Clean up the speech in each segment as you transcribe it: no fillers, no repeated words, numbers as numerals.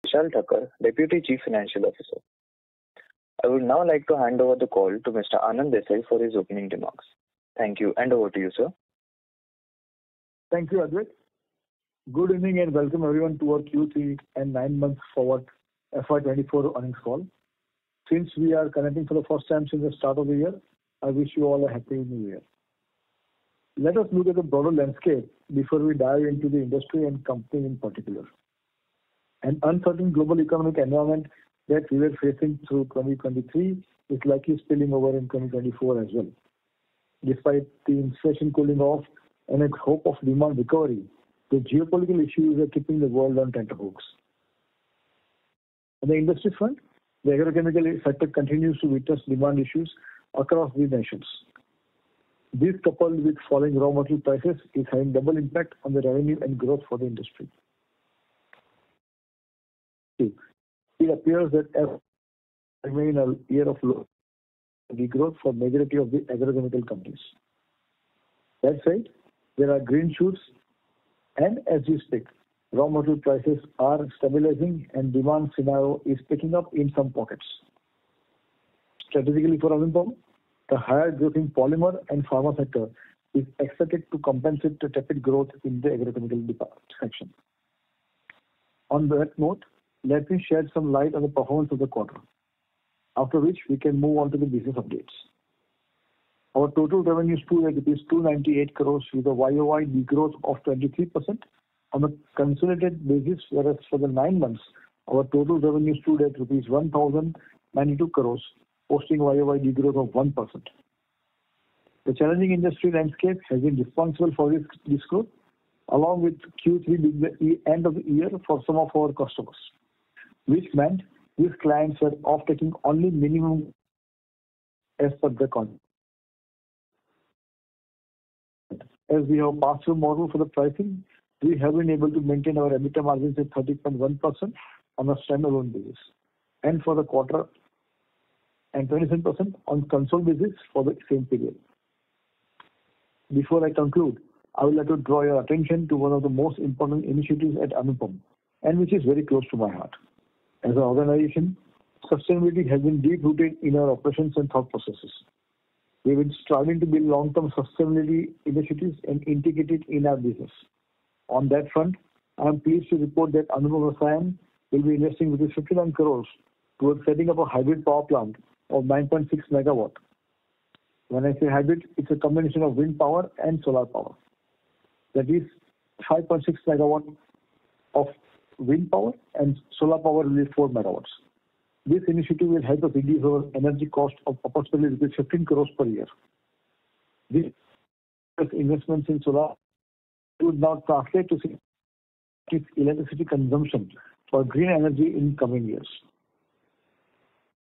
Vishal Thakkar, Deputy Chief Financial Officer. I would now like to hand over the call to Mr. Anand Desai for his opening remarks. Thank you, and over to you, sir. Thank you, Advait. Good evening and welcome everyone to our Q3 and 9 months forward FY24 earnings call. Since we are connecting for the first time since the start of the year, I wish you all a happy new year. Let us look at the broader landscape before we dive into the industry and company in particular. An uncertain global economic environment that we were facing through 2023 is likely spilling over in 2024 as well. Despite the inflation cooling off and a hope of demand recovery, the geopolitical issues are keeping the world on tenterhooks. On the industry front, the agrochemical sector continues to witness demand issues across the nations. This, coupled with falling raw material prices, is having double impact on the revenue and growth for the industry. It appears that F remain a year of low degrowth for majority of the agrochemical companies. That said, there are green shoots, and as we speak, raw material prices are stabilizing and demand scenario is picking up in some pockets. Strategically for Anupam, the higher growth in polymer and pharma sector is expected to compensate the tepid growth in the agrochemical section. On that note, let me shed some light on the performance of the quarter, after which we can move on to the business updates. Our total revenue stood at rupees 298 crores with a YOY degrowth of 23% on a consolidated basis, whereas for the 9 months, our total revenue stood at rupees 1,092 crores, posting YOY degrowth of 1%. The challenging industry landscape has been responsible for this growth, along with Q3 being the end of the year for some of our customers, which meant these clients were off-taking only minimum as per the contract. As we have pass-through model for the pricing, we have been able to maintain our EBITDA margins at 30.1% on a standalone basis, and for the quarter, and 27% on consolidated basis for the same period. Before I conclude, I would like to draw your attention to one of the most important initiatives at Anupam, and which is very close to my heart. As an organization, sustainability has been deep-rooted in our operations and thought processes. We have been striving to build long-term sustainability initiatives and integrate it in our business. On that front, I am pleased to report that Anupam Rasayan will be investing with 59 crores towards setting up a hybrid power plant of 9.6 megawatt. When I say hybrid, it's a combination of wind power and solar power. That is 5.6 megawatt of wind power and solar power will be 4 megawatts. This initiative will help us reduce our energy cost of approximately 15 crores per year. These investments in solar would now translate to electricity consumption for green energy in coming years.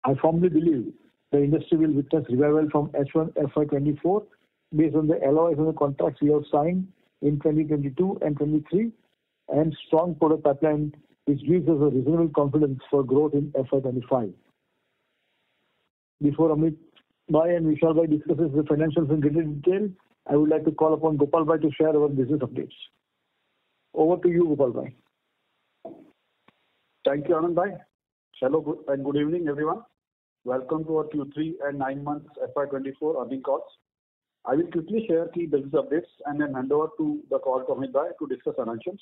I firmly believe the industry will witness revival from H1 FY24 based on the LOIs and the contracts we have signed in 2022 and 23 and strong product pipeline which gives us a reasonable confidence for growth in FY25. Before Amit Bhai and Vishal Bhai discusses the financials in greater detail, I would like to call upon Gopal Bhai to share our business updates. Over to you, Gopal Bhai. Thank you, Anand Bhai. Hello and good evening, everyone. Welcome to our Q3 and 9 months FY24 earnings calls. I will quickly share key business updates and then hand over to the call to Amit Bhai to discuss financials.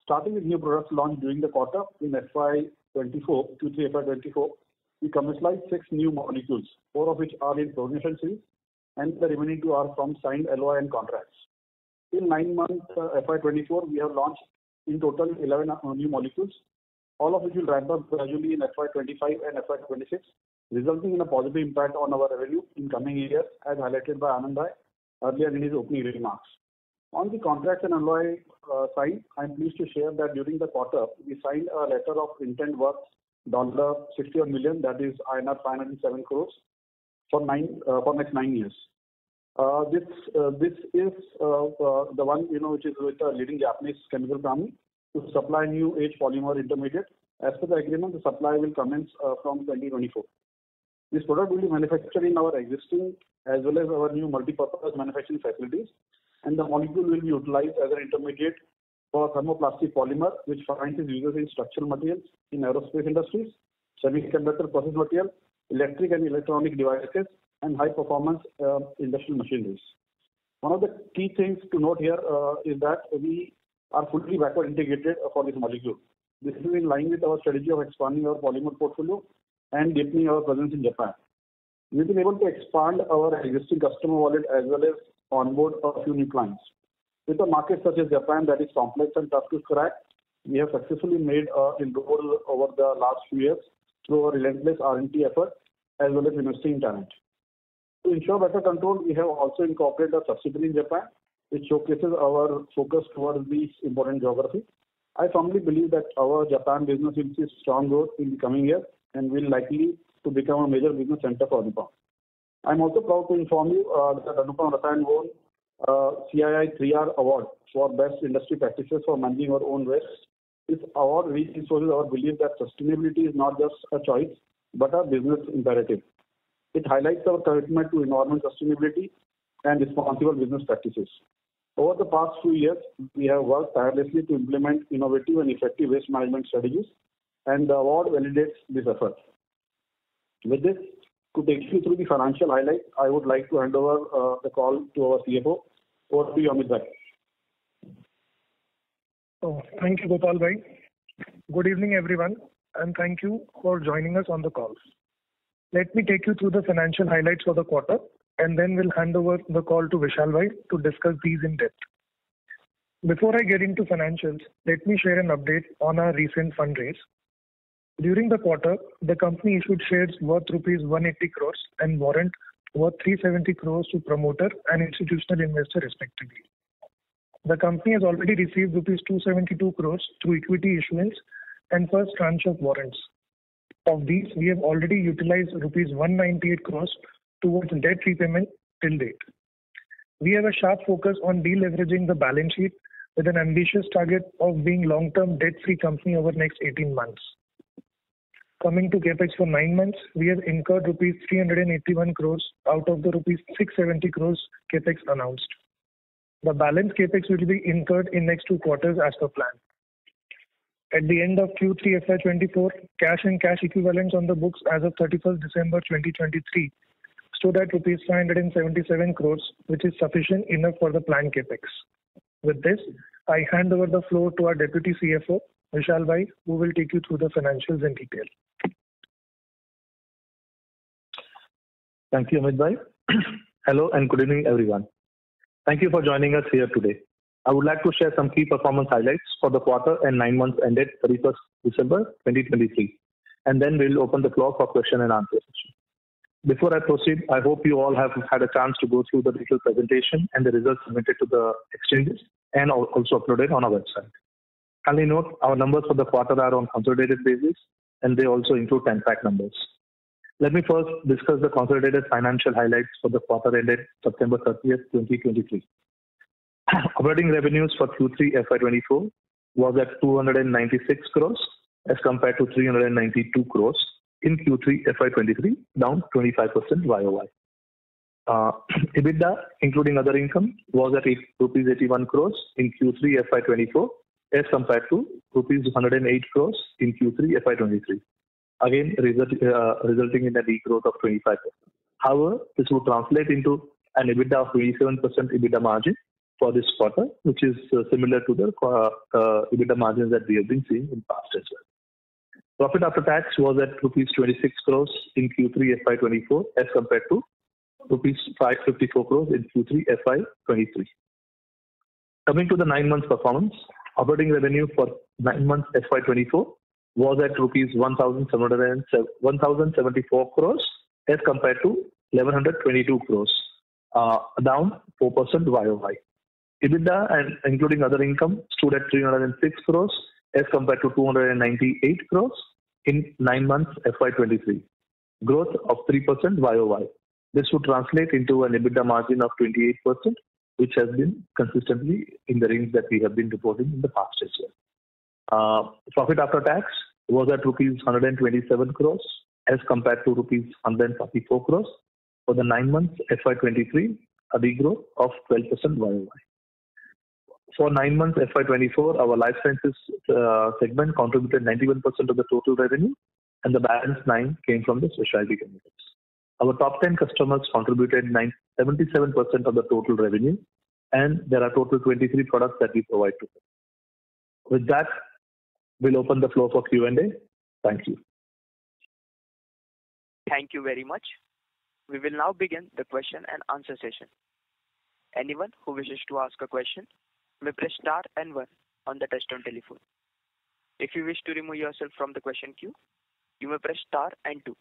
Starting with new products launched during the quarter in FY24, Q3 FY24, we commercialized 6 new molecules, 4 of which are in progression series, and the remaining 2 are from signed LOI and contracts. In 9 months FY24, we have launched in total 11 new molecules, all of which will ramp up gradually in FY25 and FY26, resulting in a positive impact on our revenue in coming years, as highlighted by Anand Bhai earlier in his opening remarks. On the contracts and LOI side, I am pleased to share that during the quarter, we signed a letter of intent worth $61 million, that is INR 507 crores, for next 9 years. This is the one which is with a leading Japanese chemical company to supply new age polymer intermediate. As per the agreement, the supply will commence from 2024. This product will be manufactured in our existing as well as our new multi-purpose manufacturing facilities, and the molecule will be utilized as an intermediate for thermoplastic polymer, which finds its uses in structural materials in aerospace industries, semiconductor process material, electric and electronic devices, and high-performance industrial machineries. One of the key things to note here is that we are fully backward integrated for this molecule. This is in line with our strategy of expanding our polymer portfolio and deepening our presence in Japan. We've been able to expand our existing customer wallet as well as onboard a few new clients. With a market such as Japan that is complex and tough to crack, we have successfully made inroads over the last few years through our relentless R&D effort as well as investing in talent. To ensure better control, we have also incorporated a subsidiary in Japan, which showcases our focus towards these important geography. I firmly believe that our Japan business will see strong growth in the coming years and will likely to become a major business center for Anupam. I'm also proud to inform you that Anupam Rasayan won CII 3R Award for Best Industry Practices for Managing Our Own Waste. This award reinforces our belief that sustainability is not just a choice, but a business imperative. It highlights our commitment to environmental sustainability and responsible business practices. Over the past few years, we have worked tirelessly to implement innovative and effective waste management strategies, and the award validates this effort. With this, to take you through the financial highlights, I would like to hand over the call to our CFO. Over to you, Amit Bhai. Thank you, Gopal Bhai. Good evening, everyone, and thank you for joining us on the call. Let me take you through the financial highlights for the quarter, and then we'll hand over the call to Vishal Bhai to discuss these in depth. Before I get into financials, let me share an update on our recent fundraise. During the quarter, the company issued shares worth rupees 180 crores and warrant worth 370 crores to promoter and institutional investor respectively. The company has already received rupees 272 crores through equity issuance and first tranche of warrants. Of these, we have already utilized rupees 198 crores towards debt repayment till date. We have a sharp focus on deleveraging the balance sheet with an ambitious target of being long-term debt-free company over the next 18 months. Coming to capex for 9 months, we have incurred rupees 381 crores out of the rupees 670 crores capex announced. The balance capex will be incurred in next 2 quarters as per plan. At the end of Q3FY24, cash and cash equivalents on the books as of 31st December 2023 stood at rupees 577 crores, which is sufficient enough for the planned capex. With this, I hand over the floor to our Deputy CFO, Vishal Bhai, who will take you through the financials in detail. Thank you, Amit Bhai. Hello and good evening, everyone. Thank you for joining us here today. I would like to share some key performance highlights for the quarter and 9 months ended 31st December 2023, and then we'll open the floor for question and answer session. Before I proceed, I hope you all have had a chance to go through the detailed presentation and the results submitted to the exchanges and also uploaded on our website. Kindly note, our numbers for the quarter are on consolidated basis, and they also include 10-pack numbers. Let me first discuss the consolidated financial highlights for the quarter ended September 30th, 2023. Operating revenues for Q3 FY24 was at 296 crores as compared to 392 crores in Q3 FY23, down 25% YOY. EBITDA, including other income, was at rupees 81 crores in Q3 FY24 as compared to rupees 108 crores in Q3 FY23. Again, resulting in a degrowth of 25%. However, this would translate into an EBITDA of 27% EBITDA margin for this quarter, which is similar to the EBITDA margins that we have been seeing in past as well. Profit after tax was at rupees 26 crores in Q3 FY24 as compared to rupees 554 crores in Q3 FY23. Coming to the 9 months performance, operating revenue for 9 months FY24 was at rupees 1,074 crores as compared to 1,122 crores, down 4% YOY. EBITDA and including other income stood at 306 crores as compared to 298 crores in 9 months FY23, growth of 3% YOY. This would translate into an EBITDA margin of 28%, which has been consistently in the range that we have been reporting in the past as well. Profit after tax was at rupees 127 crores as compared to rupees 144 crores for the 9 months FY23, a degrowth of 12% YOY. For 9 months FY24, our life sciences segment contributed 91% of the total revenue, and the balance 9 came from the specialty chemicals. Our top 10 customers contributed 77% of the total revenue, and there are total 23 products that we provide to them. With that, we'll open the floor for Q&A. Thank you. Thank you very much. We will now begin the question and answer session. Anyone who wishes to ask a question may press star and 1 on the touchtone telephone. If you wish to remove yourself from the question queue, you may press star and 2.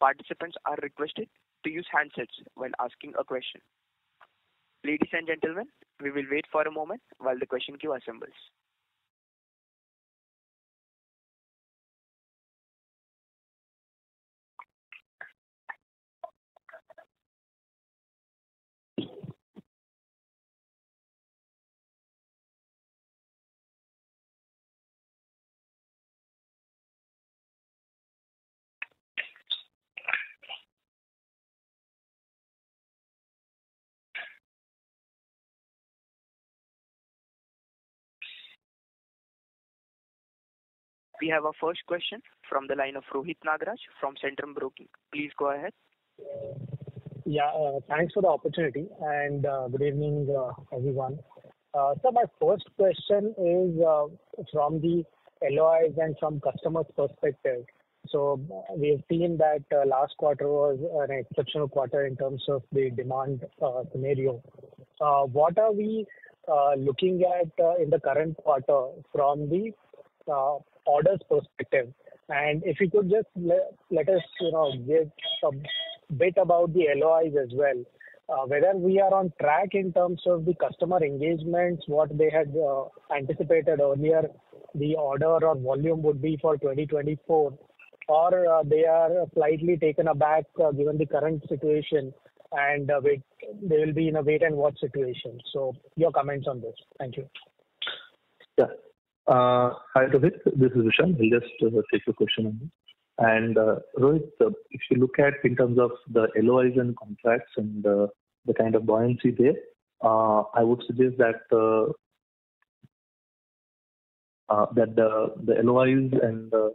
Participants are requested to use handsets while asking a question. Ladies and gentlemen, we will wait for a moment while the question queue assembles. We have our first question from the line of Rohit Nagraj from Centrum Broking. Please go ahead. Yeah, thanks for the opportunity and good evening, everyone. So my first question is from the LOIs and from customers' perspective. So we have seen that last quarter was an exceptional quarter in terms of the demand scenario. What are we looking at in the current quarter from the orders perspective? And if you could just let us, give a bit about the LOIs as well, whether we are on track in terms of the customer engagements, what they had anticipated earlier, the order or volume would be for 2024, or they are slightly taken aback given the current situation and they will be in a wait and watch situation. So your comments on this. Thank you. Yeah. Hi, Rohit. This is Vishal. I'll just take your question on this. And Rohit, if you look at in terms of the LOIs and contracts and the kind of buoyancy there, I would suggest that the LOIs and the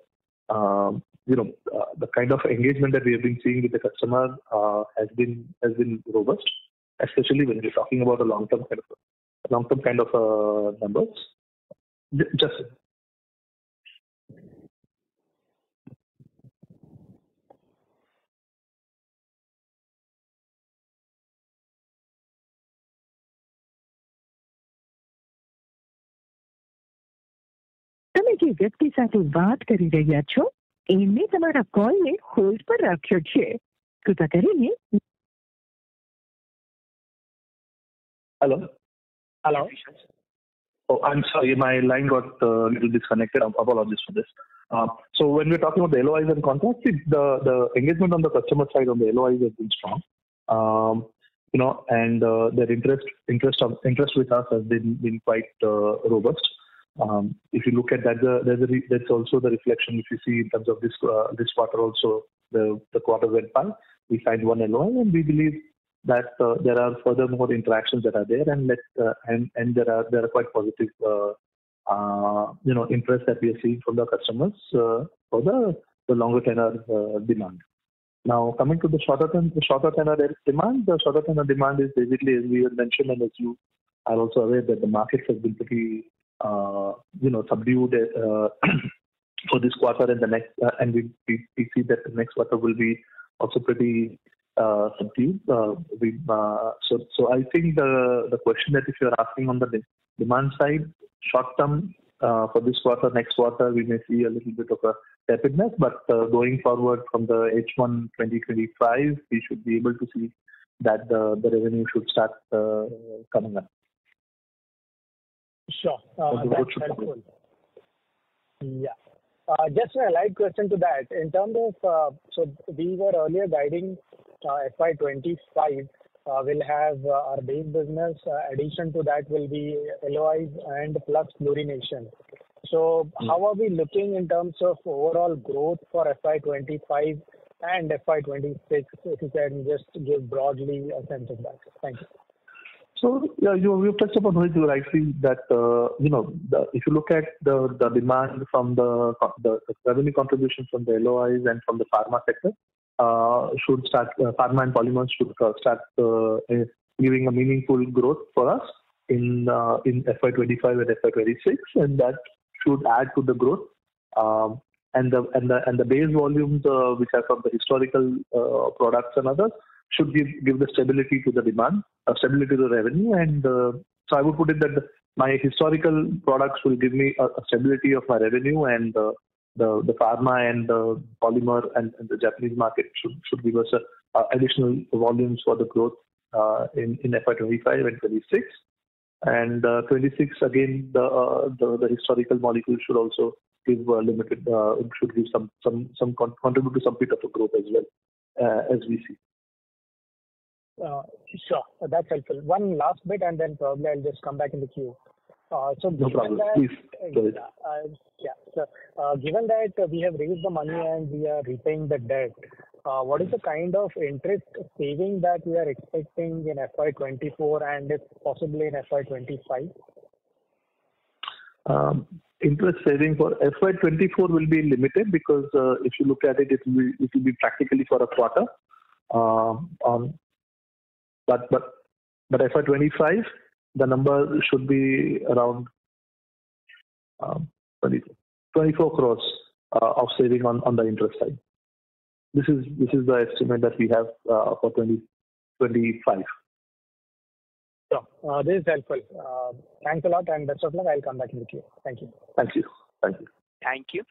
kind of engagement that we have been seeing with the customer has been robust, especially when we're talking about a long-term kind of numbers. Just તમે જે વ્યક્તિ સાથે વાત કરી રહ્યા છો એમને તમારા કોલને હોલ્ડ પર રાખ્યો છે. કૃપા કરીને Hello. Hello. Oh, I'm sorry, my line got a little disconnected. Apologies for this. So when we're talking about the LOIs and contracts, the engagement on the customer side on the LOIs has been strong. And their interest with us has been quite robust. If you look at that, that's also the reflection. If you see in terms of this quarter also, the quarter went by. We signed one LOI, and we believe that there are further more interactions that are there, and there are quite positive interest that we are seeing from the customers for the longer tenor demand. Now coming to the shorter tenor demand, the shorter tenor demand is basically, as we had mentioned, and as you are also aware, that the markets have been pretty subdued for this quarter and the next, and we see that the next quarter will be also pretty subdued. So I think the question that if you're asking on the demand side, short term for this quarter, next quarter, we may see a little bit of a tepidness, but going forward from the H1 2025, we should be able to see that the revenue should start coming up. Sure. That's helpful. Yeah. Just a light question to that. In terms of, so we were earlier guiding FY25 will have our base business. Addition to that will be LOIs and plus fluorination. So how are we looking in terms of overall growth for FY25 and FY26? If you can just give broadly a sense of that. Thank you. So yeah, you've touched upon it rightly that if you look at the demand from the revenue contribution from the LOIs and from the pharma sector, should start pharma and polymers should start giving a meaningful growth for us in FY25 and FY26, and that should add to the growth. And the base volumes which are from the historical products and others should give the stability to the demand, stability to the revenue. And so I would put it that my historical products will give me a stability of my revenue, and the pharma and the polymer and the Japanese market should give us additional volumes for the growth in FY25 and 26. And 26 again, the historical molecule should also give limited, should give some contribute to some bit of a growth as well, as we see. Sure, that's helpful. One last bit, and then probably I'll just come back in the queue. So no problem. Please. Given that we have raised the money and we are repaying the debt, what is the kind of interest saving that we are expecting in FY24 and if possibly in FY25? Interest saving for FY24 will be limited because if you look at it, it will be practically for a quarter. But FY25, the number should be around 24 crores of saving on the interest side. This is the estimate that we have for 2025. So this is helpful. Thanks a lot and best of luck. I'll come back in the queue. Thank you. Thank you. Thank you. Thank you.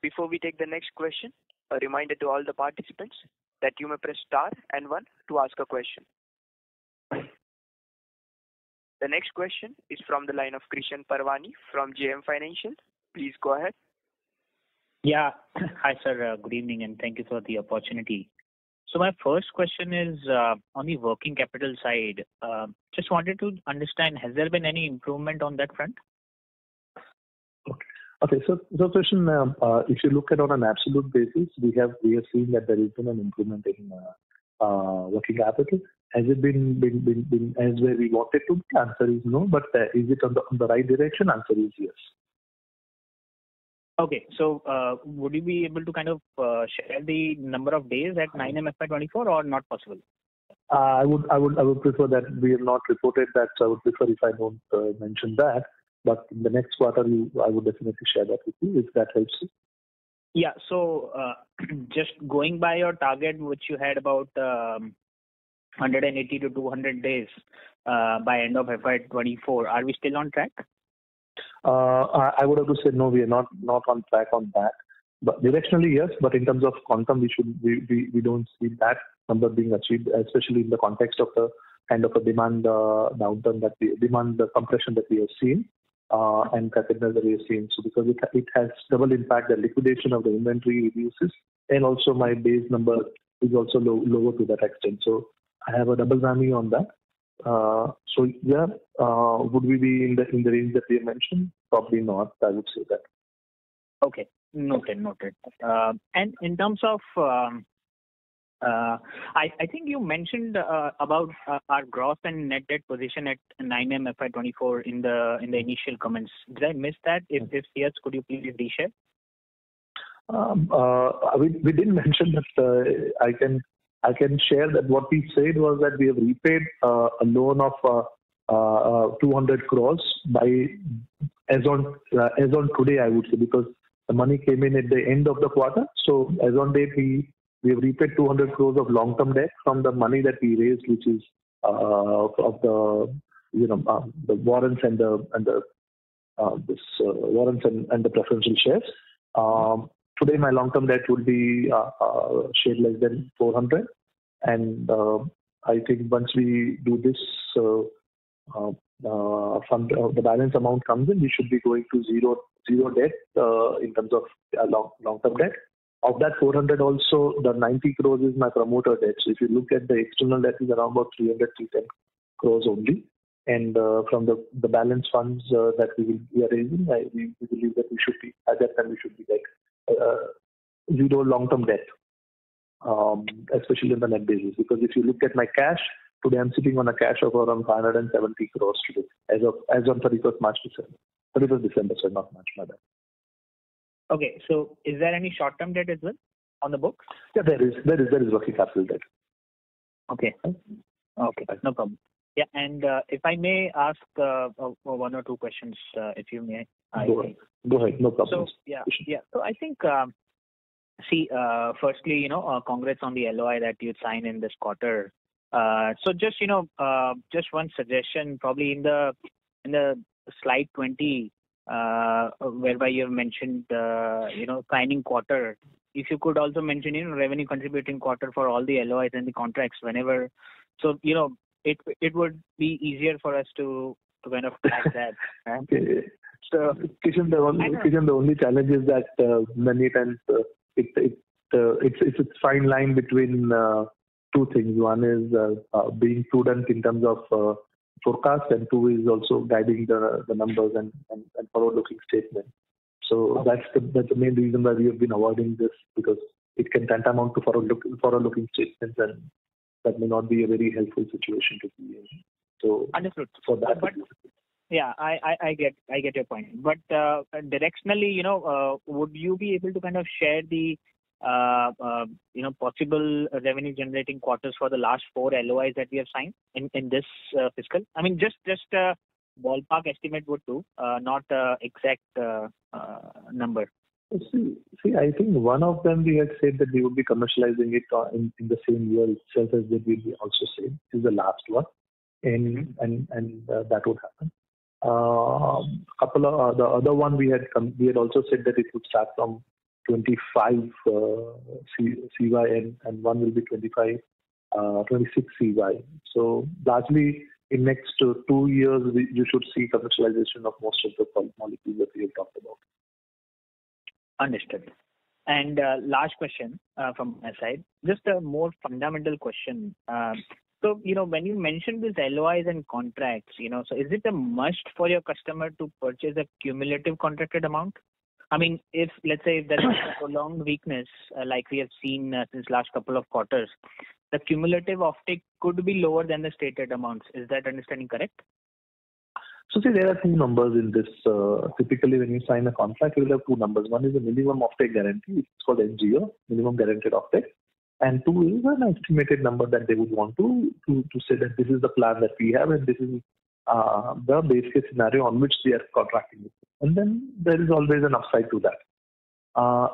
Before we take the next question, a reminder to all the participants that you may press star and 1 to ask a question. The next question is from the line of Krishan Parwani from JM Financial. Please go ahead. Yeah. Hi, sir. Good evening, and thank you for the opportunity. So my first question is on the working capital side. Just wanted to understand, has there been any improvement on that front? Okay. So Krishan, if you look at on an absolute basis, we have seen that there has been an improvement in working capital. Has it been as where we wanted to? The answer is no. But is it on the right direction? Answer is yes. Okay. So would you be able to kind of share the number of days at 9M FY24 or not possible? I would prefer that we have not reported that. So I would prefer if I don't mention that. But in the next quarter, I would definitely share that with you if that helps you. Yeah. So just going by your target, which you had about 180 to 200 days by end of FY24, are we still on track? I would have to say no, we are not on track on that. But directionally, yes. But in terms of quantum, we don't see that number being achieved, especially in the context of the kind of a demand downturn demand compression that we have seen and capital that we have seen. So because it has double impact, the liquidation of the inventory reduces, and also my base number is also lower to that extent. So I have a double whammy on that. So yeah, would we be in the range that we have mentioned? Probably not. I would say that. Okay, noted. And in terms of, I think you mentioned about our gross and net debt position at 9M FY24 in the initial comments. Did I miss that? If yes, could you please reshare? We didn't mention that. I can share that what we said was that we have repaid a loan of 200 crores as on today, I would say, because the money came in at the end of the quarter. So as on date, we have repaid 200 crores of long-term debt from the money that we raised, which is of the warrants and the warrants and the preferential shares. Today, my long-term debt would be shade less than 400, and I think once we do this, fund the balance amount comes in, we should be going to zero debt in terms of long-term debt. Of that 400, also the 90 crores is my promoter debt. So if you look at the external debt, is around about 310 crores only. And from the balance funds that we are raising, we believe that we should be at that time like zero long-term debt, especially on the net basis. Because if you look at my cash, Today I'm sitting on a cash of around 570 crores today, as on 31st December, so not much more than. Okay, so is there any short-term debt as well on the books? Yeah, there is working capital debt. Okay, no problem. Yeah, and if I may ask one or two questions, if you may. Go ahead, no problem. So, So I think, firstly, congrats on the LOI that you signed in this quarter. So just, just one suggestion, probably in the slide 20, whereby you have mentioned, signing quarter. If you could also mention, revenue contributing quarter for all the LOIs and the contracts whenever. So, it would be easier for us to kind of track that. Okay. So, Kishan, the only challenge is that many times it's a fine line between two things. One is being prudent in terms of forecast, and two is also guiding the numbers and forward-looking statement. So that's the main reason why we have been avoiding this, because it can tantamount to forward-looking statements, and that may not be a very helpful situation to be in. So understood. For that, yeah, I get your point. But directionally, would you be able to kind of share the possible revenue generating quarters for the last 4 LOIs that we have signed in this fiscal? I mean, just a ballpark estimate would do, not exact number. See, I think one of them we had said that we would be commercializing it in the same year itself as that we also said is the last one, and that would happen. Couple of the other one we had also said that it would start from 25 CY and one will be 26 CY. So largely in next 2 years you should see commercialization of most of the molecules that we have talked about. Understood. And last question from my side, just a more fundamental question. So, when you mention these LOIs and contracts, so is it a must for your customer to purchase a cumulative contracted amount? I mean, if, let's say, if there is a prolonged weakness, like we have seen since last couple of quarters, the cumulative offtake could be lower than the stated amounts. Is that understanding correct? So see, there are 2 numbers in this. Typically, when you sign a contract, you will have 2 numbers. One is the minimum offtake guarantee. It's called MGO, minimum guaranteed offtake. And 2 is an estimated number that they would want to say that this is the plan that we have and this is the base case scenario on which they are contracting with. And then there is always an upside to that.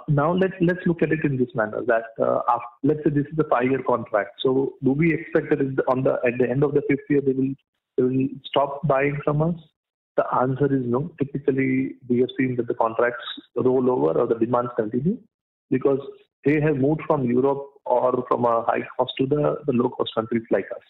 Now let's look at it in this manner that let's say this is a 5-year contract. So do we expect that at the end of the 5th year they will stop buying from us? The answer is no. Typically we have seen that the contracts roll over or the demands continue because they have moved from Europe or from a high cost to the low cost countries like us.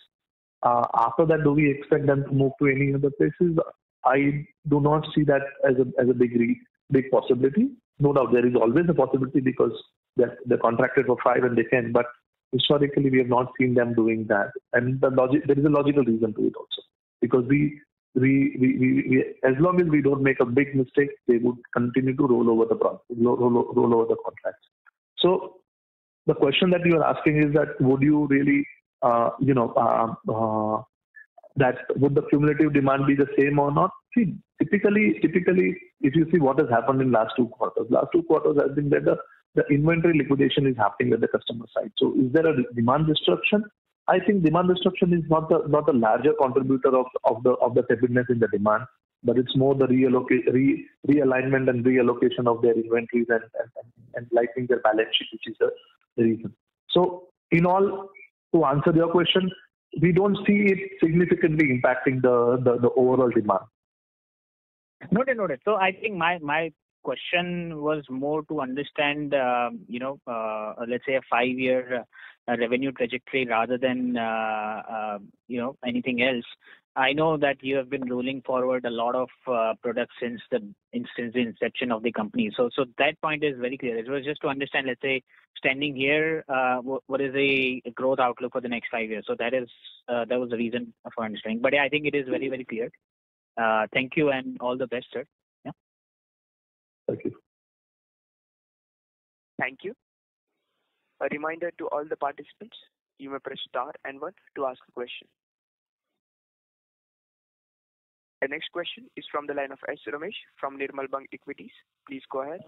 After that, do we expect them to move to any other places? I do not see that as a big possibility. No doubt there is always a possibility because they're contracted for 5 and they can, but historically we have not seen them doing that. And there is a logical reason to it also. Because we as long as we don't make a big mistake, they would continue to roll over the contracts. So the question that you are asking is that would you really, that would the cumulative demand be the same or not? See, typically, if you see what has happened in last 2 quarters has been that the inventory liquidation is happening at the customer side. So is there a demand destruction? I think demand destruction is not the larger contributor of the tepidness in the demand, but it's more the realignment and reallocation of their inventories and lightening their balance sheet, which is the reason. So in all, to answer your question, we don't see it significantly impacting the overall demand. Noted. So I think my question was more to understand, let's say a 5-year revenue trajectory rather than, anything else. I know that you have been rolling forward a lot of products since the inception of the company. So that point is very clear. It was just to understand, let's say, standing here, what is the growth outlook for the next 5 years? So that was the reason for understanding. But yeah, I think it is very, very clear. Thank you and all the best, sir. Yeah. Thank you. Thank you. A reminder to all the participants, you may press star and 1 to ask a question. The next question is from the line of S. Ramesh from Nirmal Bang Equities. Please go ahead.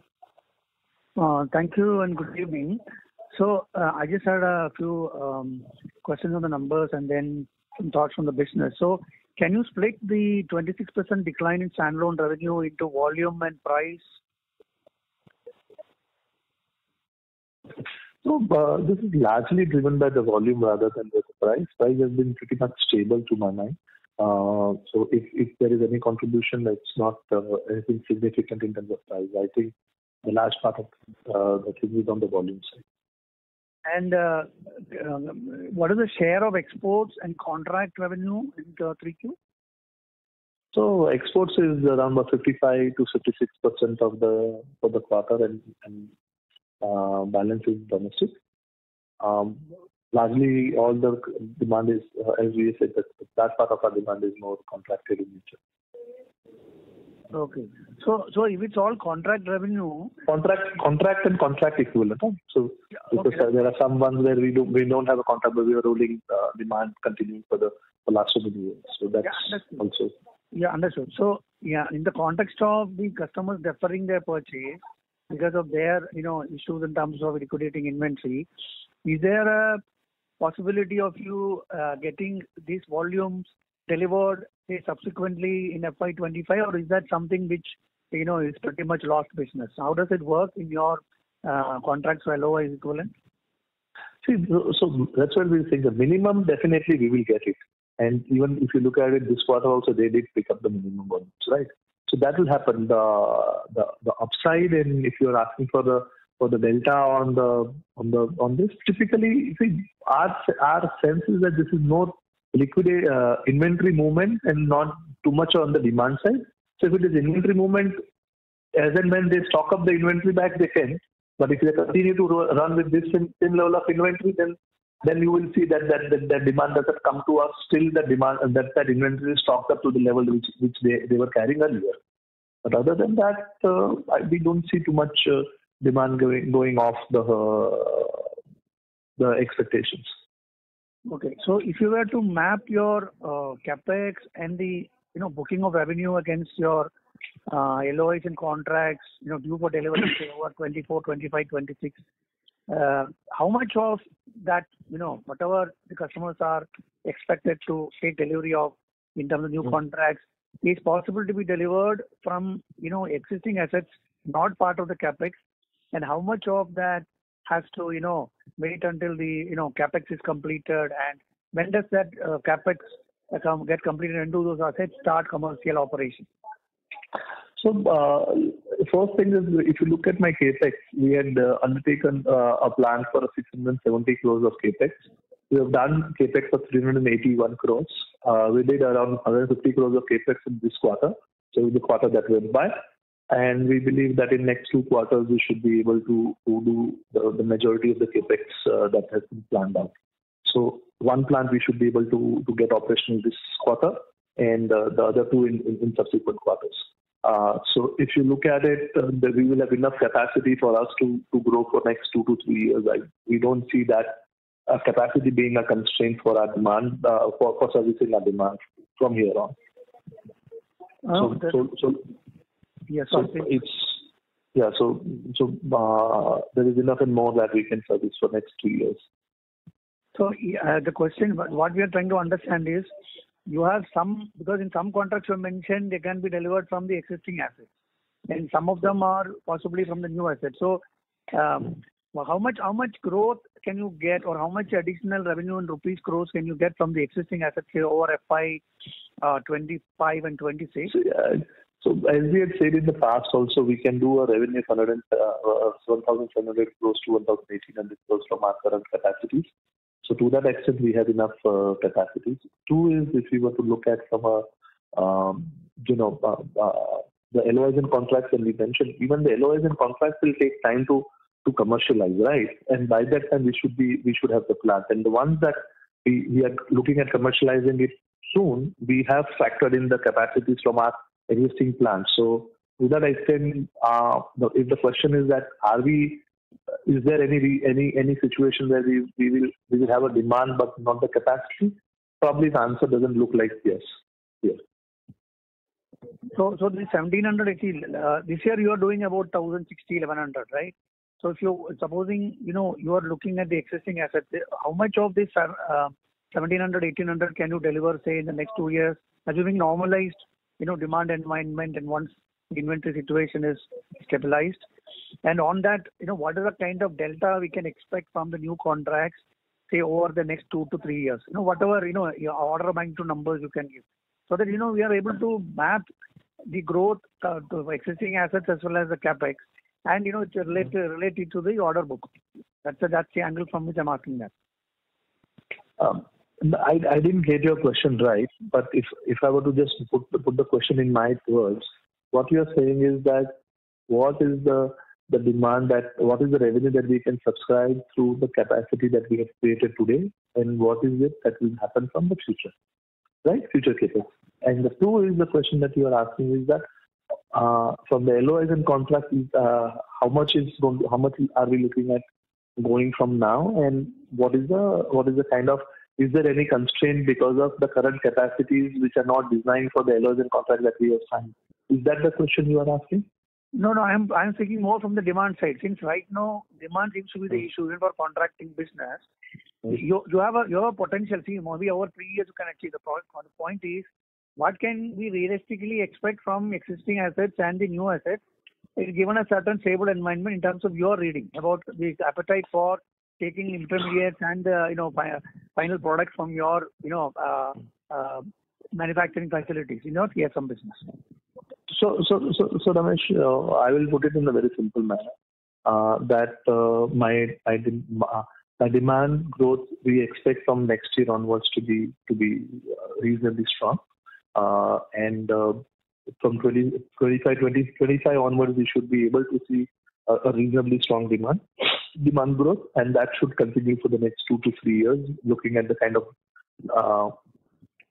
Thank you and good evening. So I just had a few questions on the numbers and then some thoughts on the business. So can you split the 26% decline in standalone revenue into volume and price? So this is largely driven by the volume rather than the price. Price has been pretty much stable to my mind. So if there is any contribution, it's not anything significant in terms of price. I think the large part of the thing is on the volume side. And what is the share of exports and contract revenue in 3Q? So exports is around about 55 to 56% of for the quarter, and balance is domestic. Largely, all the demand is, as we said, that part of our demand is more contracted in nature. Okay. So if it's all contract revenue, contract and contract equivalent. Huh? So because there are some ones where we don't have a contract, but we are rolling demand continuing for last so many years. So that's also. Yeah, understood. So in the context of the customers deferring their purchase because of their issues in terms of liquidating inventory, is there a possibility of you getting these volumes delivered say subsequently in FY25, or is that something which is pretty much lost business? How does it work in your contracts for LOI is equivalent? See, so that's what we think. The minimum, definitely we will get it. And even if you look at it this quarter also, they did pick up the minimum volumes, right? So that will happen. The upside, and if you're asking for the delta on this, typically, our sense is that this is more liquid inventory movement and not too much on the demand side. So if it is inventory movement, as and when they stock up the inventory back, they can. But if they continue to run with this same level of inventory, then you will see that demand doesn't come to us. Still, the demand that inventory is stocked up to the level which they were carrying earlier. But other than that, we don't see too much demand going off the expectations. Okay. So if you were to map your capex and the booking of revenue against your LOIs and contracts due for delivery say over 24, 25, 26, how much of that whatever the customers are expected to take delivery of in terms of new contracts is possible to be delivered from existing assets not part of the capex, and how much of that has to wait until the capex is completed, and when does that capex get completed and do those assets start commercial operation? So first thing is, if you look at my capex, we had undertaken a plan for 670 crores of capex. We have done capex of 381 crores. We did around 150 crores of capex in this quarter, so the quarter that went by. And we believe that in next 2 quarters, we should be able to do the majority of the capex that has been planned out. So one plant we should be able to get operational this quarter, and the other 2 in subsequent quarters. So if you look at it, we will have enough capacity for us to grow for next 2 to 3 years. We don't see that capacity being a constraint for our demand, for servicing our demand from here on. So there is enough and more that we can service for next 2 years. So the question, what we are trying to understand is, you have some, because in some contracts you mentioned they can be delivered from the existing assets, and some of them are possibly from the new assets. So how much growth can you get, or how much additional revenue in rupees crores can you get from the existing assets here over FY 25 and 26? So as we had said in the past also, we can do a revenue of 1,700 crores to 1,800 crores from our current capacities. So to that extent, we have enough capacities. 2 is, if we were to look at from the LOIs and contracts that we mentioned, even the LOIs and contracts will take time to commercialize, right? And by that time, we should have the plant. And the ones that we are looking at commercializing it soon, we have factored in the capacities from our existing plants. So to that extent, if the question is that is there any situation where we will have a demand but not the capacity? Probably the answer doesn't look like yes. So this 1,780, this year you are doing about 1,060, 1,100, right? So if you supposing, you are looking at the existing assets, how much of this 1,700, 1,800 can you deliver, say, in the next 2 years, assuming normalized, demand environment and once the inventory situation is stabilized? And on that, what is the kind of delta we can expect from the new contracts, say, over the next 2 to 3 years? Whatever, your order of magnitude numbers you can give. So that, we are able to map the growth to existing assets as well as the capex, and it's related to the order book. That's the angle from which I'm asking that. I didn't get your question right, but if I were to just put the question in my words, what you are saying is that what is the demand, that what is the revenue that we can subscribe through the capacity that we have created today, and what is it that will happen from the future, right? Future capex. And the two is the question that you are asking is that from the LOIs and contracts, how much are we looking at going from now, and what is the kind of, is there any constraint because of the current capacities which are not designed for the LOIs and contracts that we have signed? Is that the question you are asking? No, I'm thinking more from the demand side. Since right now demand seems to be the issue even for contracting business. You have a potential. See, maybe over 3 years you can achieve the point. The point is, what can we realistically expect from existing assets and the new assets, given a certain stable environment in terms of your reading about the appetite for taking intermediates and final products from your manufacturing facilities in your TSM business. So Ramesh, I will put it in a very simple manner. That my demand growth we expect from next year onwards to be reasonably strong, and from 2025 onwards we should be able to see a reasonably strong demand growth, and that should continue for the next 2 to 3 years. Looking at the kind of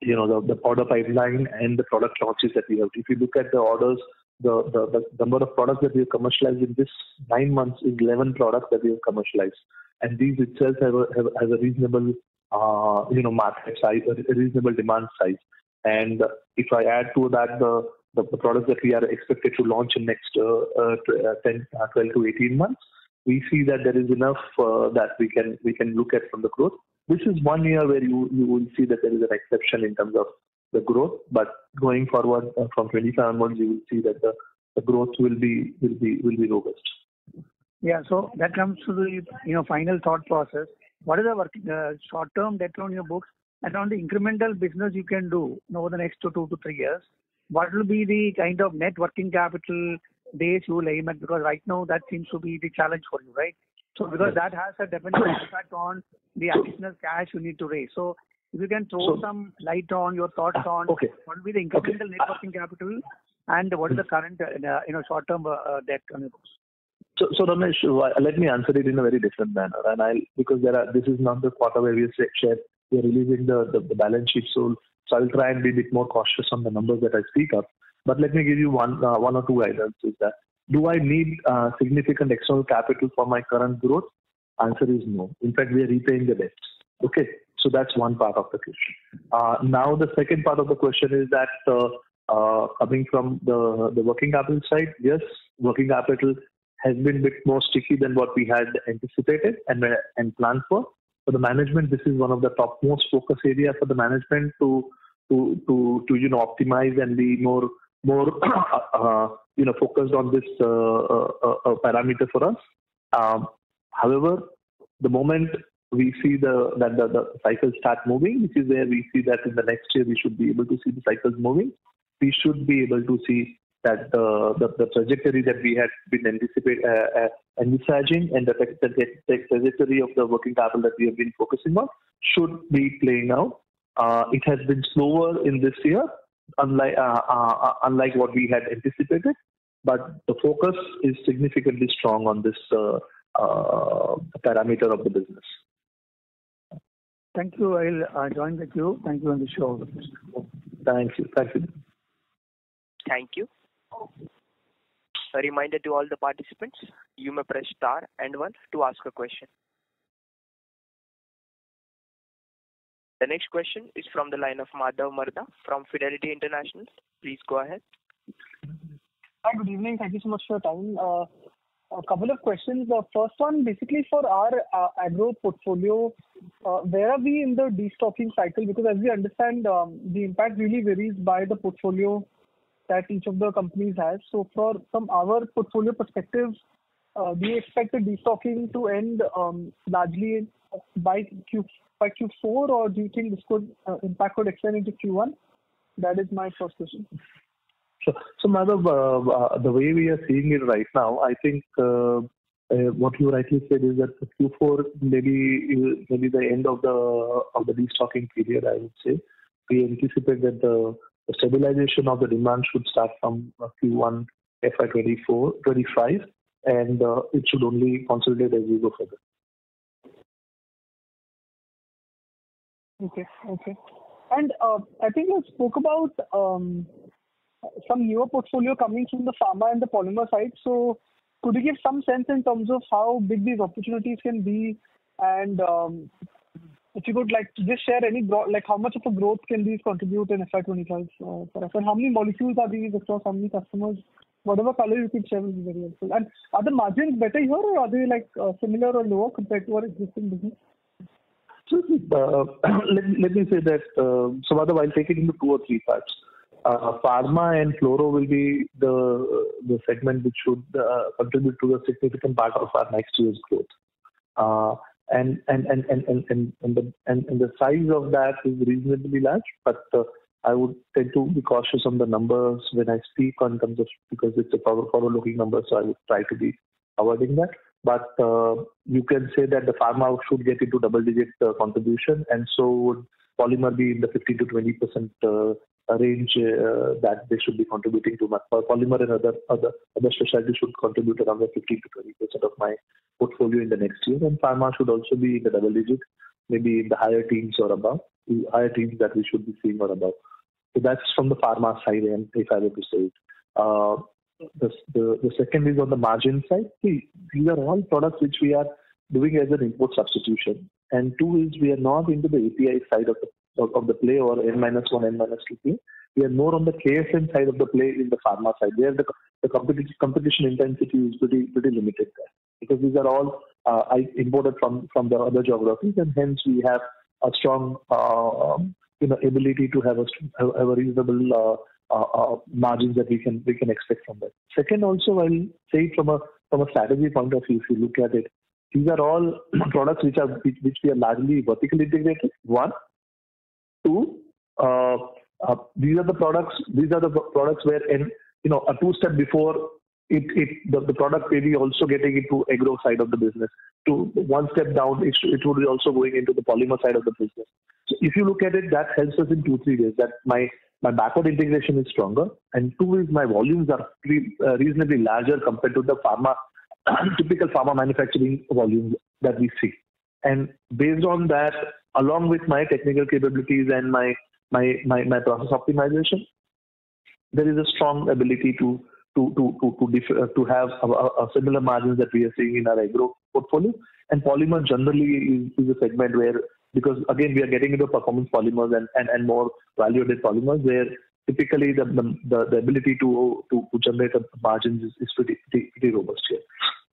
the order pipeline and the product launches that we have. If you look at the orders, the number of products that we have commercialized in this 9 months is 11 products that we have commercialized, and these itself have a reasonable market size, a reasonable demand size. And if I add to that the products that we are expected to launch in next 12 to 18 months, we see that there is enough that we can look at from the growth. This is 1 year where you will see that there is an exception in terms of the growth, but going forward from 25 onwards, you will see that the growth will be robust. Yeah, so that comes to the final thought process. What is the short-term debt on your books, and on the incremental business you can do over the next 2 to 3 years? What will be the kind of net working capital days you will aim at? Because right now that seems to be the challenge for you, right? So because that has a definite impact on the additional cash you need to raise. So if you can throw some light on your thoughts on what will be the incremental net working capital, and what is the current short-term debt on your books? So Ramesh, let me answer it in a very different manner, and because this is not the quarter where we are releasing the balance sheet, so I'll try and be a bit more cautious on the numbers that I speak of. But let me give you one or two items. Is that, do I need significant external capital for my current growth? Answer is no. In fact, we are repaying the debts. Okay, so that's one part of the question. Now the second part of the question is that coming from the working capital side, yes, working capital has been a bit more sticky than what we had anticipated and planned for. For the management, this is one of the topmost focus area for the management to optimize and be more focused on this parameter for us. However, the moment we see that the cycles start moving, which is where we see that in the next year we should be able to see the cycles moving, we should be able to see that the trajectory that we had been envisaging and the trajectory of the working capital that we have been focusing on should be playing out. It has been slower in this year, unlike what we had anticipated, but the focus is significantly strong on this parameter of the business. Thank you. I'll join the queue. Thank you, and wish you all the best. Thank you. Thank you. A reminder to all the participants, you may press star and 1 to ask a question. The next question is from the line of Madhav Marda from Fidelity International. Please go ahead. Hi, good evening. Thank you so much for your time. A couple of questions. First one, basically for our agro portfolio, where are we in the destocking cycle? Because as we understand, the impact really varies by the portfolio that each of the companies has. So from our portfolio perspective, do you expect the destocking to end largely by Q4, or do you think this impact could extend into Q1? That is my first question. So Madhav, the way we are seeing it right now, I think what you rightly said is that Q4 maybe the end of the destocking period. I would say we anticipate that the stabilization of the demand should start from Q1 FY24-25, and it should only consolidate as we go further. Okay. And I think you spoke about some newer portfolio coming from the pharma and the polymer side. So could you give some sense in terms of how big these opportunities can be? And if you could just share any broad, how much of a growth can these contribute in FY25 for us? And how many molecules are these across how many customers? Whatever color you can share will be very helpful. And are the margins better here, or are they similar or lower compared to our existing business? So let me say that, so Madhav, I'll take it into 2 or 3 parts. Pharma and fluoro will be the segment which should contribute to a significant part of our next year's growth. And the size of that is reasonably large, but I would tend to be cautious on the numbers when I speak in terms of, because it's a forward-looking number, so I would try to be avoiding that. But you can say that the pharma should get into double-digit contribution, and so would polymer be in the 15 to 20% range that they should be contributing to. Polymer and other specialties should contribute around the 15 to 20% of my portfolio in the next year, and pharma should also be in the double-digit, maybe in the higher teens or above, higher teens that we should be seeing or above. So that's from the pharma side, and if I were to say it. The second is on the margin side. See, these are all products which we are doing as an import substitution, and 2 is we are not into the API side of the play, or N-1, N-2 play. We are more on the KSM side of the play in the pharma side, where the competition intensity is pretty limited there, because these are all imported from the other geographies, and hence we have a strong ability to have a reasonable margins that we can expect from that. Second, also I'll say from a strategy point of view, if you look at it, these are all products which we are largely vertically integrated. 1, 2, these are the products where a 2 step before the product may be also getting into agro side of the business. 1 step down, it will be also going into the polymer side of the business. So if you look at it, that helps us in 2-3 ways. That my backward integration is stronger, and 2 is my volumes are reasonably larger compared to the typical pharma manufacturing volumes that we see. And based on that, along with my technical capabilities and my process optimization, there is a strong ability to have a similar margins that we are seeing in our agro portfolio. And polymer generally is a segment where, because again we are getting into performance polymers and more value-added polymers, where typically the ability to generate margins is pretty robust here.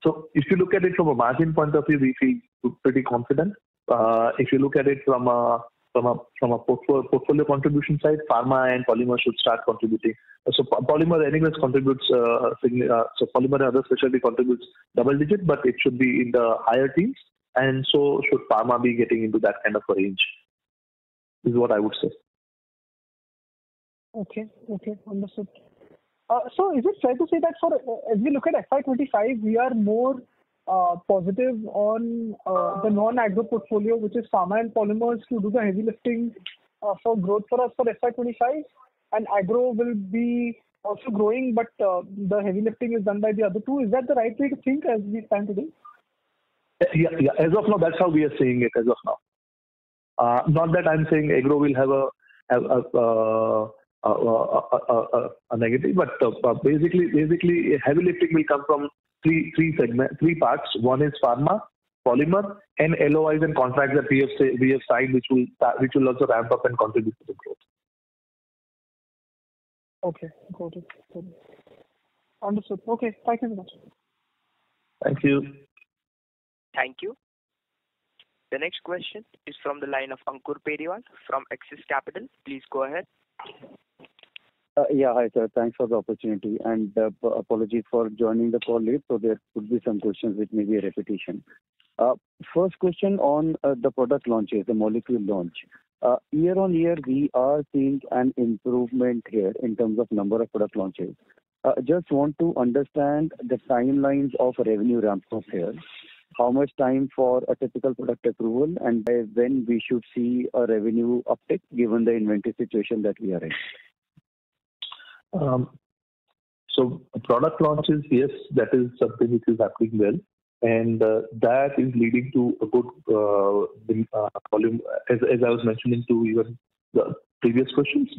So if you look at it from a margin point of view, we feel pretty confident. If you look at it from a portfolio contribution side, pharma and polymer should start contributing. So polymer anyways contributes, so polymer and other specialty contributes double digit, but it should be in the higher teens, and so should pharma be getting into that kind of a range, is what I would say. Okay, understood. So is it fair to say that as we look at FY25, we are more positive on the non-agro portfolio, which is pharma and polymers, to do the heavy lifting for growth for us for FY25, and agro will be also growing, but the heavy lifting is done by the other 2. Is that the right way to think as we stand today? Yeah. As of now, that's how we are seeing it as of now. Not that I'm saying agro will have a negative, but basically heavy lifting will come from three parts. 1 is pharma, polymer, and LOIs and contracts that we have signed, which will also ramp up and contribute to the growth. Okay, got it. Got it. Understood. Okay, thank you very much. Thank you. Thank you. The next question is from the line of Ankur Periwal from Axis Capital. Please go ahead. Yeah, hi sir. Thanks for the opportunity and apologies for joining the call late. So there could be some questions which may be a repetition. First question on the product launches, the molecule launch. Year on year, we are seeing an improvement here in terms of number of product launches. Just want to understand the timelines of revenue ramp up here. How much time for a typical product approval and by when we should see a revenue uptick given the inventory situation that we are in? So product launches, yes, that is something which is happening well. And that is leading to a good volume. As I was mentioning to even the previous questions,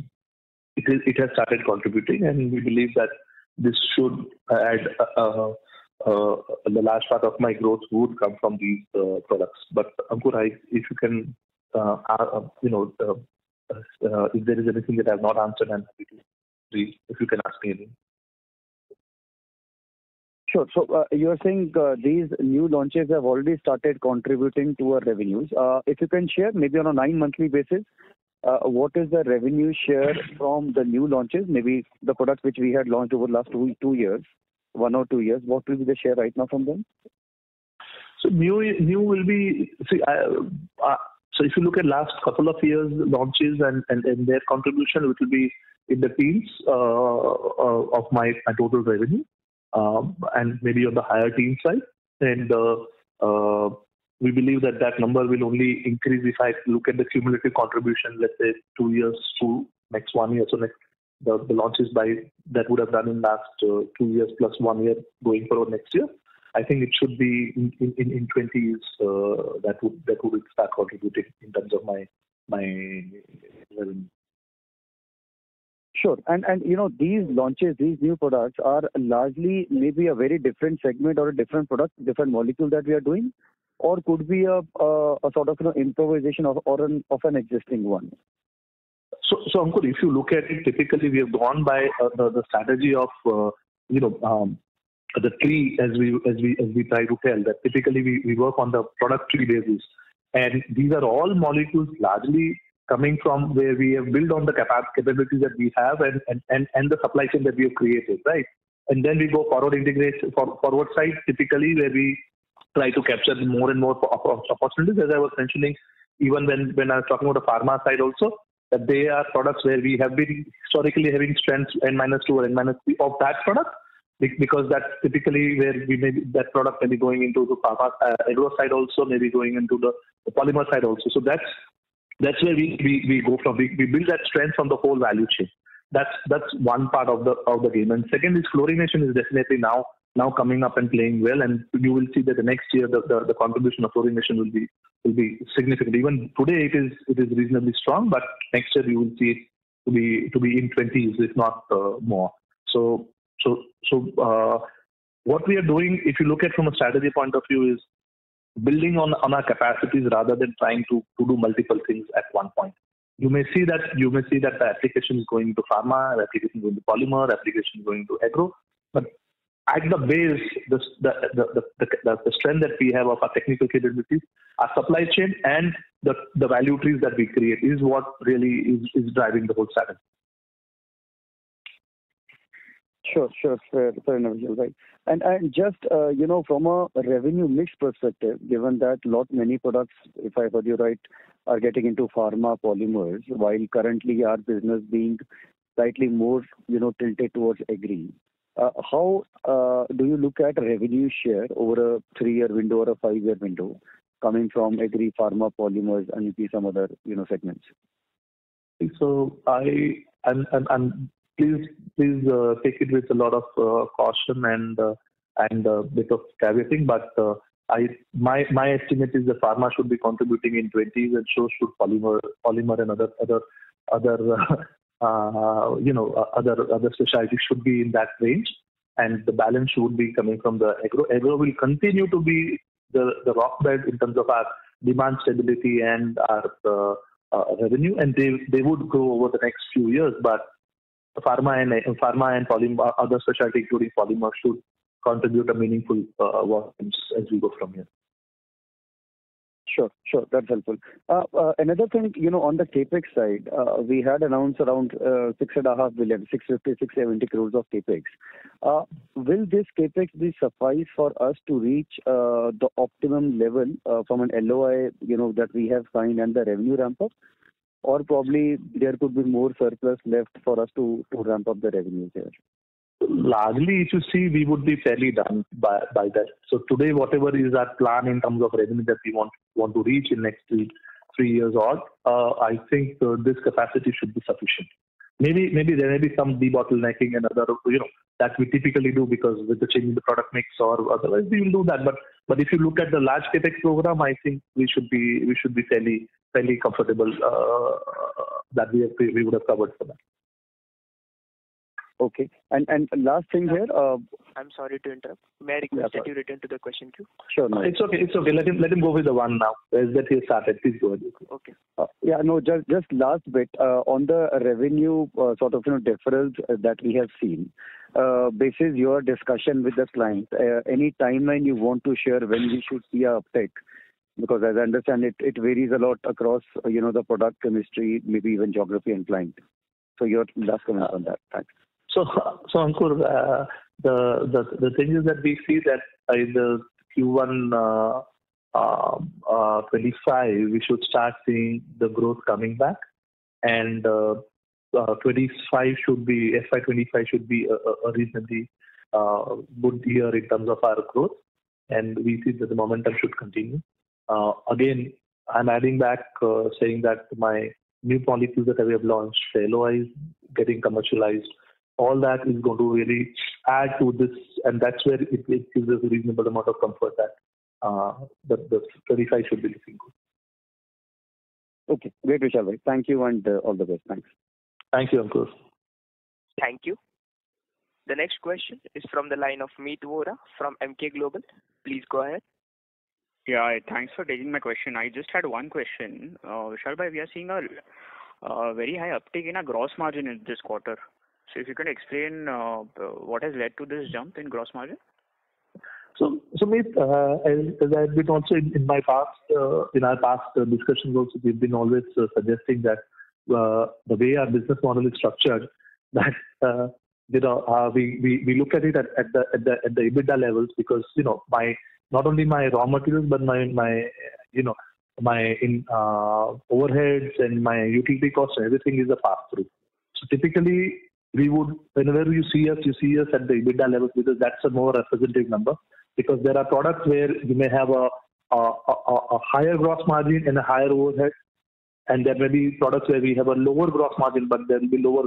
it has started contributing, and we believe that this should add the large part of my growth would come from these products. But Ankur, if you can, if there is anything that I have not answered, I'm happy to see if you can ask me anything. Sure. So you are saying these new launches have already started contributing to our revenues. If you can share maybe on a 9-monthly basis, what is the revenue share from the new launches, maybe the products which we had launched over the last 2 years, 1 or 2 years, what will be the share right now from them? So new will be, so if you look at last couple of years launches and their contribution, it will be in the teens of my total revenue. And maybe on the higher teen side. And we believe that number will only increase if I look at the cumulative contribution, let's say 2 years to next 1 year. So the launches that would have done in last 2 years plus 1 year going forward next year. I think it should be in 20s that would start contributing in terms of my revenue. Sure. And these launches, these new products are largely maybe a very different segment or a different product, different molecule that we are doing, or could be a sort of improvisation of an existing one. So Ankur, if you look at it, typically we have gone by the strategy of the tree as we try to tell that typically we work on the product tree basis, and these are all molecules largely coming from where we have built on the capabilities that we have and the supply chain that we have created, right? And then we go forward integration, forward side, typically where we try to capture more and more opportunities. As I was mentioning, even when I was talking about the pharma side also, that they are products where we have been historically having strengths N-2 or N-3 of that product, because that's typically where that product may be going into the pharma agro side also, maybe going into the polymer side also. So that's where we go from. We build that strength from the whole value chain. That's one part of the game. And second is fluorination is definitely now coming up and playing well. And you will see that the next year the contribution of fluorination will be significant. Even today it is reasonably strong, but next year you will see it to be in 20s if not more. So what we are doing, if you look at from a strategy point of view, is building on our capacities rather than trying to do multiple things at one point. You may see that the application is going to pharma, application is going to polymer, application is going to agro, but at the base, the strength that we have of our technical capabilities, our supply chain, and the value trees that we create is what really is driving the whole strategy. Sure. Fair enough, right. And just, from a revenue mix perspective, given that many products, if I heard you right, are getting into pharma polymers, while currently our business being slightly more, tilted towards agri. How do you look at revenue share over a 3-year window or a 5-year window coming from agri, pharma, polymers, and maybe some other, segments? So I'm please take it with a lot of caution and a bit of caveating. But my estimate is that pharma should be contributing in 20s, and so should polymer and other specialties should be in that range, and the balance should be coming from the agro. Agro will continue to be the rock bed in terms of our demand stability and our revenue, and they would grow over the next few years, but pharma and polymer, other specialty including polymer should contribute a meaningful volumes as we go from here. Sure. That's helpful. Another thing, on the CapEx side, we had announced around 6.5 billion, 650, 670 crores of CapEx. Will this CapEx be suffice for us to reach the optimum level from an LOI, that we have signed and the revenue ramp up? Or probably there could be more surplus left for us to ramp up the revenues here? Largely, if you see, we would be fairly done by that. So today, whatever is our plan in terms of revenue that we want to reach in next 3 years odd, I think this capacity should be sufficient. Maybe there may be some debottlenecking and other, that we typically do because with the change in the product mix or otherwise we will do that. But if you look at the large capex program, I think we should be fairly comfortable that we would have covered for that. Okay. And last thing here. I'm sorry to interrupt. May I request that you return to the question queue? Sure. No. It's okay. Let him go with the one now. As that he started. Please go ahead. Okay. Just last bit on the revenue sort of deferrals that we have seen. Basis your discussion with the client, any timeline you want to share when we should see a uptake? Because as I understand it varies a lot across the product chemistry, maybe even geography and client. So your last comment on that. Thanks. So Ankur, the thing is that we see that by the Q1 25, we should start seeing the growth coming back, and 25 should be FY25 should be a reasonably good year in terms of our growth, and we see that the momentum should continue. Again, I'm adding back saying that my new molecules that we have launched, the LOIs getting commercialized, all that is going to really add to this, and that's where it gives us a reasonable amount of comfort that the 25 should be looking good. Okay, great, Vishal. Thank you and all the best. Thanks. Thank you, Ankur. Thank you. The next question is from the line of Meet Vora from MK Global. Please go ahead. Yeah, thanks for taking my question. I just had one question. Vishal bhai, we are seeing a very high uptick in our gross margin in this quarter. So if you can explain what has led to this jump in gross margin? So Meet, as I've been also in my past, in our past discussions also, we've been always suggesting that the way our business model is structured, that we look at it at the EBITDA levels, because not only my raw materials but my overheads and my utility costs and everything is a pass through. So typically whenever you see us at the EBITDA levels, because that's a more representative number, because there are products where you may have a higher gross margin and a higher overhead, and there may be products where we have a lower gross margin but there will be lower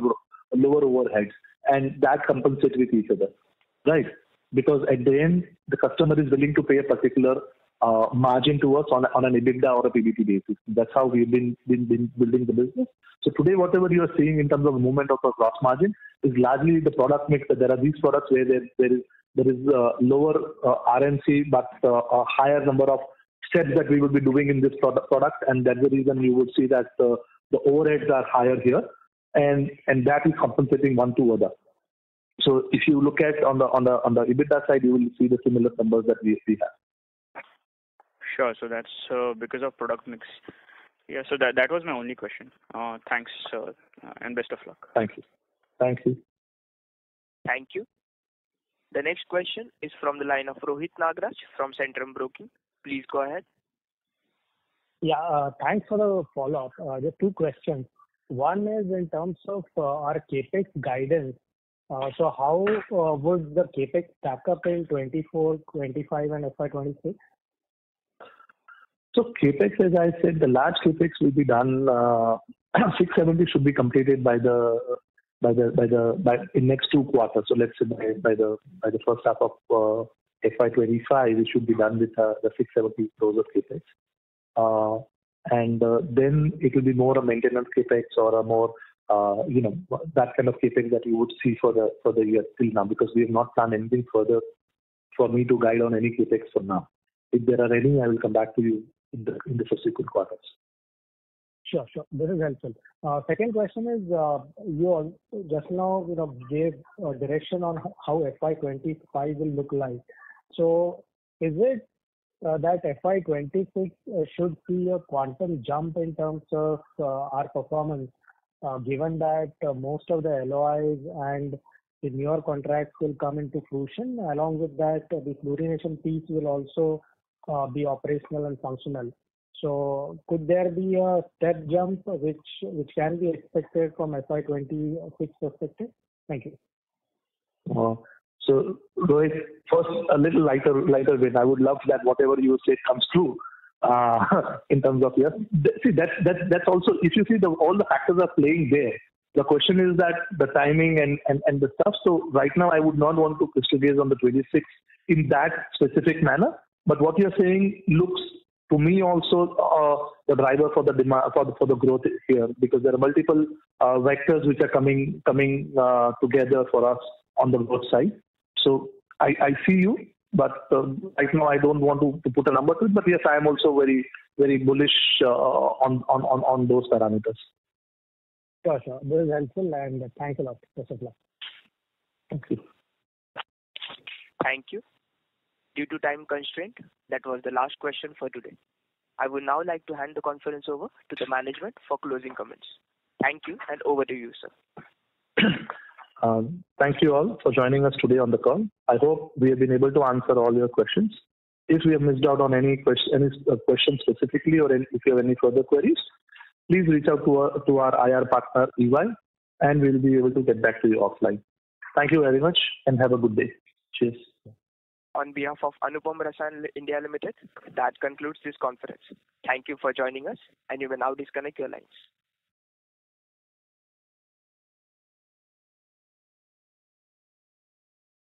overheads, and that compensates with each other, right? Because at the end, the customer is willing to pay a particular margin to us on an EBITDA or a PBT basis. That's how we've been building the business. So today, whatever you are seeing in terms of movement of a gross margin is largely the product mix. There are these products where there is lower RMC but a higher number of steps that we will be doing in this product, and that's the reason you would see that the overheads are higher here, and that is compensating one to other. So if you look at on the EBITDA side, you will see the similar numbers that we have. Sure. So that's because of product mix. Yeah. So that was my only question. Thanks and best of luck. Thank you. Thank you. Thank you. The next question is from the line of Rohit Nagraj from Centrum Broking. Please go ahead. Yeah. Thanks for the follow-up. Just two questions. One is in terms of our capex guidance. So how would the capex stack up in 24, 25 and FY26? So capex, as I said, the large capex will be done. 670 should be completed by in next 2 quarters. So let's say by the first half of FY25, we should be done with the 670 crores of capex. And then it will be more a maintenance capex or a more that kind of capex that you would see for the year till now, because we have not done anything further for me to guide on any capex for now. If there are any, I will come back to you in the subsequent quarters. Sure. This is helpful. Second question is, you just now, gave direction on how FY25 will look like. So is it that FY26 should see a quantum jump in terms of our performance, given that most of the LOIs and the newer contracts will come into fruition? Along with that, the fluorination piece will also be operational and functional. So could there be a step jump which can be expected from FY26 perspective? Thank you. So Rohit, first a little lighter vein. I would love that whatever you say comes true in terms of yes. See that's also, if you see all the factors are playing there. The question is that the timing and the stuff. So right now I would not want to crystal gaze on the 26 in that specific manner. But what you're saying looks to me also the driver for the demand for the growth here, because there are multiple vectors which are coming together for us on the growth side. So I see you, but right now I don't want to put a number to it. But yes, I am also very very bullish on those parameters. Sure. This is helpful, and thanks a lot. Best of luck. Thank you. Thank you. Due to time constraint, that was the last question for today. I would now like to hand the conference over to the management for closing comments. Thank you, and over to you, sir. Thank you all for joining us today on the call. I hope we have been able to answer all your questions. If we have missed out on any question specifically, or if you have any further queries, please reach out to our IR partner EY, and we'll be able to get back to you offline. Thank you very much, and have a good day. Cheers. On behalf of Anupam Rasayan India Limited, that concludes this conference. Thank you for joining us, and you may now disconnect your lines.